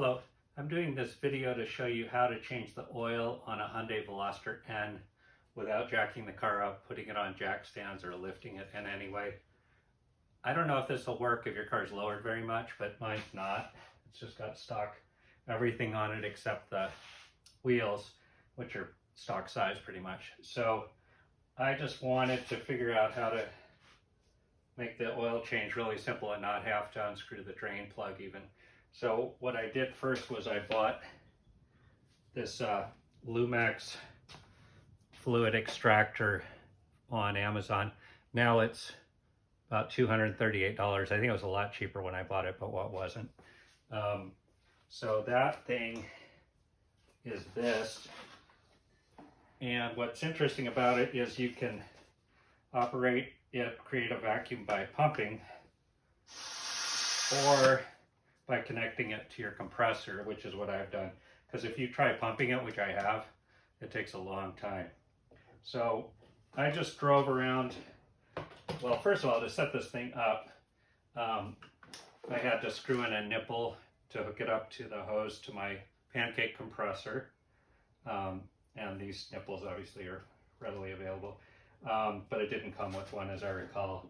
Hello, I'm doing this video to show you how to change the oil on a Hyundai Veloster N without jacking the car up, putting it on jack stands, or lifting it in any way. I don't know if this will work if your car's lowered very much, but mine's not. It's just got stock everything on it except the wheels, which are stock size pretty much. So I just wanted to figure out how to make the oil change really simple and not have to unscrew the drain plug even. So what I did first was I bought this Lumex fluid extractor on Amazon. Now it's about $238. I think it was a lot cheaper when I bought it, but what wasn't. So that thing is this. And what's interesting about it is you can operate it, create a vacuum by pumping, or by connecting it to your compressor, which is what I've done. Because if you try pumping it, which I have, it takes a long time. So I just drove around. Well, first of all, to set this thing up, I had to screw in a nipple to hook it up to the hose to my pancake compressor. And these nipples obviously are readily available, but it didn't come with one as I recall.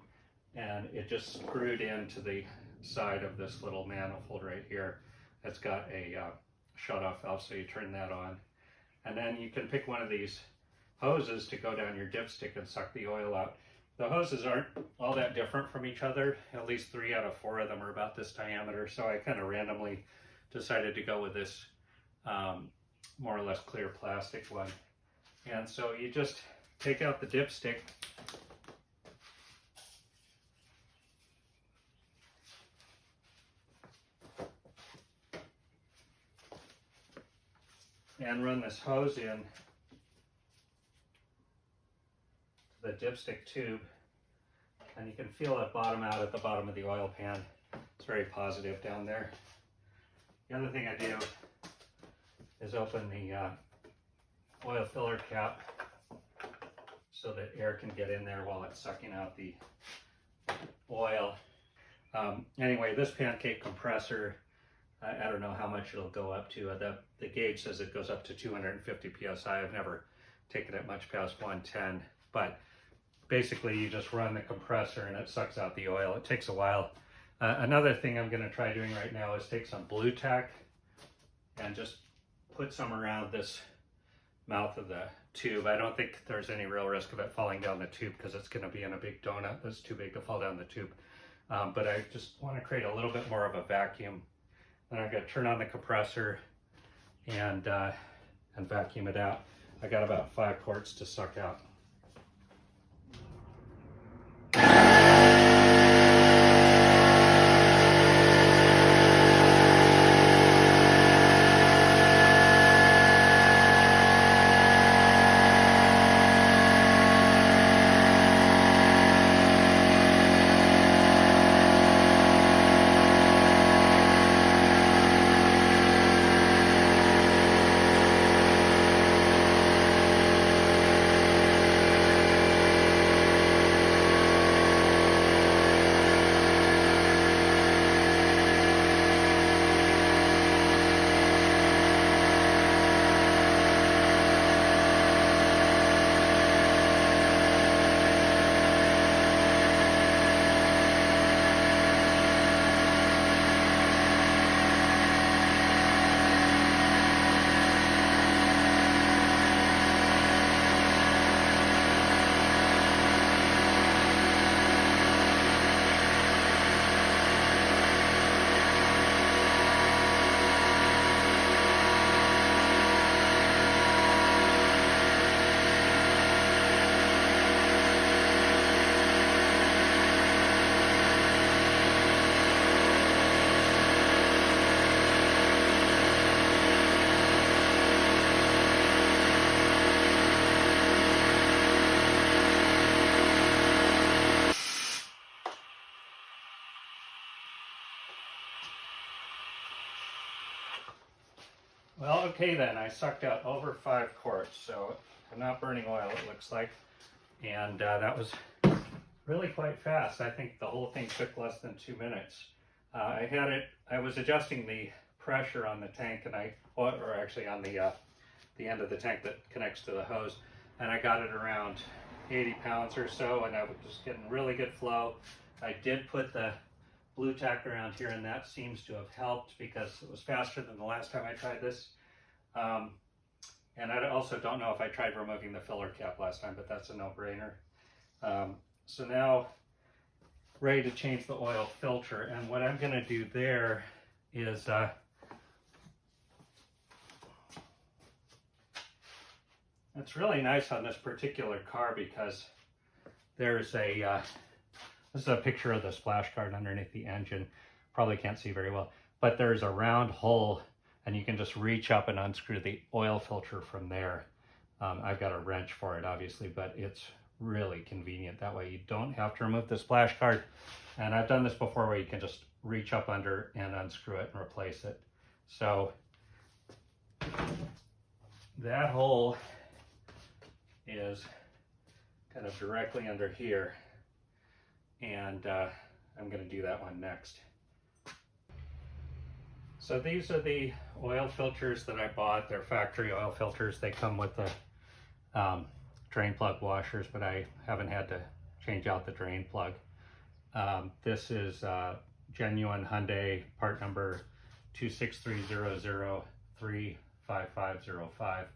And it just screwed into the side of this little manifold right here. It's got a shut-off valve, so you turn that on. And then you can pick one of these hoses to go down your dipstick and suck the oil out. The hoses aren't all that different from each other. At least 3 out of 4 of them are about this diameter, so I kind of randomly decided to go with this more or less clear plastic one. And so you just take out the dipstick, and run this hose in to the dipstick tube, and you can feel it bottom out at the bottom of the oil pan. It's very positive down there. The other thing I do is open the oil filler cap so that air can get in there while it's sucking out the oil. Anyway, this pancake compressor, I don't know how much it'll go up to. The gauge says it goes up to 250 psi. I've never taken it much past 110, but basically you just run the compressor and it sucks out the oil. It takes a while. Another thing I'm going to try doing right now is take some blue tack and just put some around this mouth of the tube. I don't think there's any real risk of it falling down the tube because it's going to be in a big donut that's too big to fall down the tube. But I just want to create a little bit more of a vacuum. Then I'm going to turn on the compressor and vacuum it out. I got about 5 quarts to suck out. Well, okay then, I sucked out over 5 quarts, so I'm not burning oil, it looks like. And that was really quite fast. I think the whole thing took less than 2 minutes. I was adjusting the pressure on the tank, and or actually on the end of the tank that connects to the hose, and I got it around 80 pounds or so, and I was just getting really good flow. I did put the blue tack around here, and that seems to have helped because it was faster than the last time I tried this. And I also don't know if I tried removing the filler cap last time, but that's a no-brainer. So now, ready to change the oil filter, and what I'm going to do there is it's really nice on this particular car because there's a this is a picture of the splash guard underneath the engine. Probably can't see very well, but there's a round hole, and you can just reach up and unscrew the oil filter from there. I've got a wrench for it, obviously, but it's really convenient. That way you don't have to remove the splash guard. And I've done this before where you can just reach up under and unscrew it and replace it. So that hole is kind of directly under here. And I'm going to do that one next. So these are the oil filters that I bought. They're factory oil filters. They come with the drain plug washers, but I haven't had to change out the drain plug. This is genuine Hyundai part number 26300355505,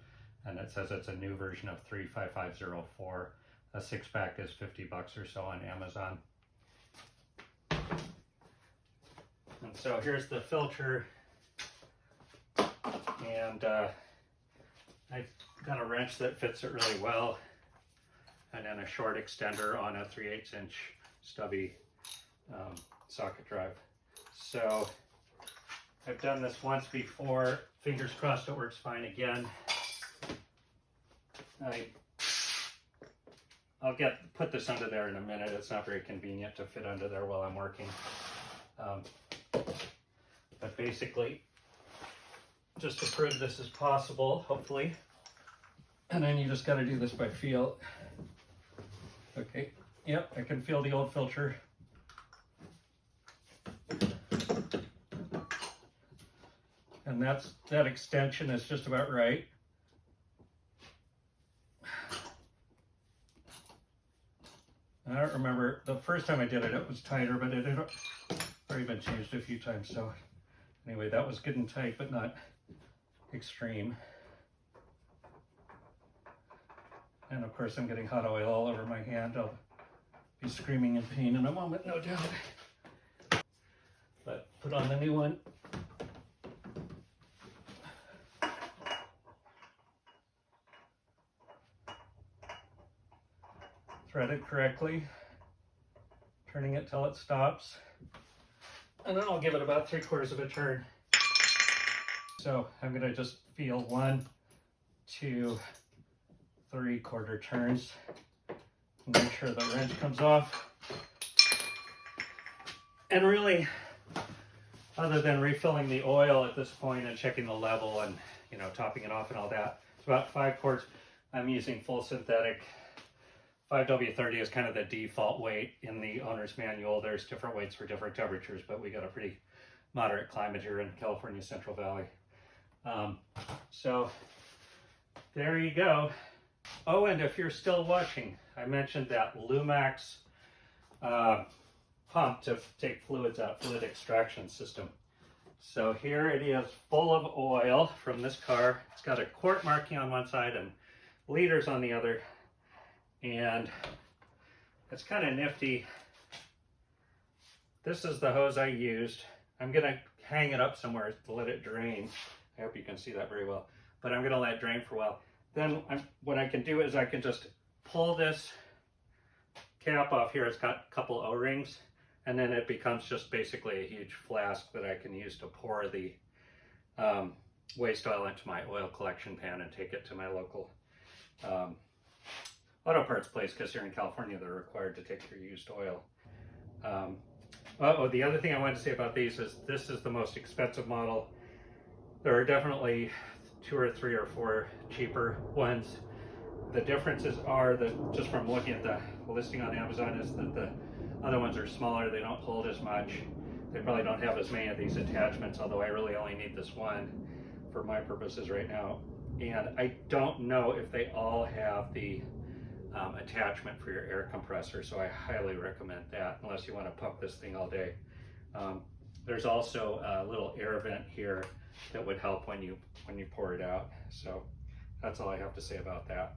and it says it's a new version of 35504. A 6-pack is $50 or so on Amazon. And so here's the filter, and I've got a wrench that fits it really well, and then a short extender on a 3/8 inch stubby socket drive. So I've done this once before. Fingers crossed it works fine again. I'll put this under there in a minute. It's not very convenient to fit under there while I'm working. But basically, just to prove this is possible, hopefully, and then you just got to do this by feel. Okay, yep, I can feel the old filter. And that extension is just about right. I don't remember, the first time I did it, it was tighter, but it had already been changed a few times. So anyway, that was good and tight, but not extreme. And of course, I'm getting hot oil all over my hand. I'll be screaming in pain in a moment, no doubt. But put on the new one. Thread it correctly, turning it till it stops, and then I'll give it about 3/4 of a turn. So I'm going to just feel 1, 2, 3/4 turns. Make sure the wrench comes off. And really, other than refilling the oil at this point and checking the level and topping it off and all that, it's about 5 quarts. I'm using full synthetic. 5W30 is kind of the default weight in the owner's manual. There's different weights for different temperatures, but we got a pretty moderate climate here in California Central Valley. So there you go. Oh, and if you're still watching, I mentioned that Lumax pump to take fluids out, fluid extraction system. So here it is, full of oil from this car. It's got a quart marking on one side and liters on the other. And it's kind of nifty. This is the hose I used. I'm going to hang it up somewhere to let it drain. I hope you can see that very well. But I'm going to let it drain for a while. Then what I can do is I can just pull this cap off here. It's got a couple O-rings. And then it becomes just basically a huge flask that I can use to pour the waste oil into my oil collection pan and take it to my local auto parts place, because here in California they're required to take your used oil. The other thing I wanted to say about these is this is the most expensive model. There are definitely 2 or 3 or 4 cheaper ones. The differences are that, just from looking at the listing on Amazon, is that the other ones are smaller, they don't hold as much. They probably don't have as many of these attachments, although I really only need this one for my purposes right now. And I don't know if they all have the attachment for your air compressor, so I highly recommend that unless you want to pump this thing all day. There's also a little air vent here that would help when you pour it out. So that's all I have to say about that.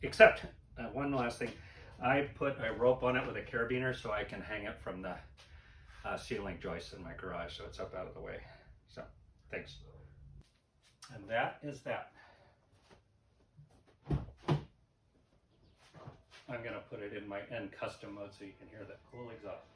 Except one last thing, I put a rope on it with a carabiner so I can hang it from the ceiling joist in my garage, so it's up out of the way. So thanks. And that is that. I'm going to put it in my N custom mode so you can hear that cool exhaust.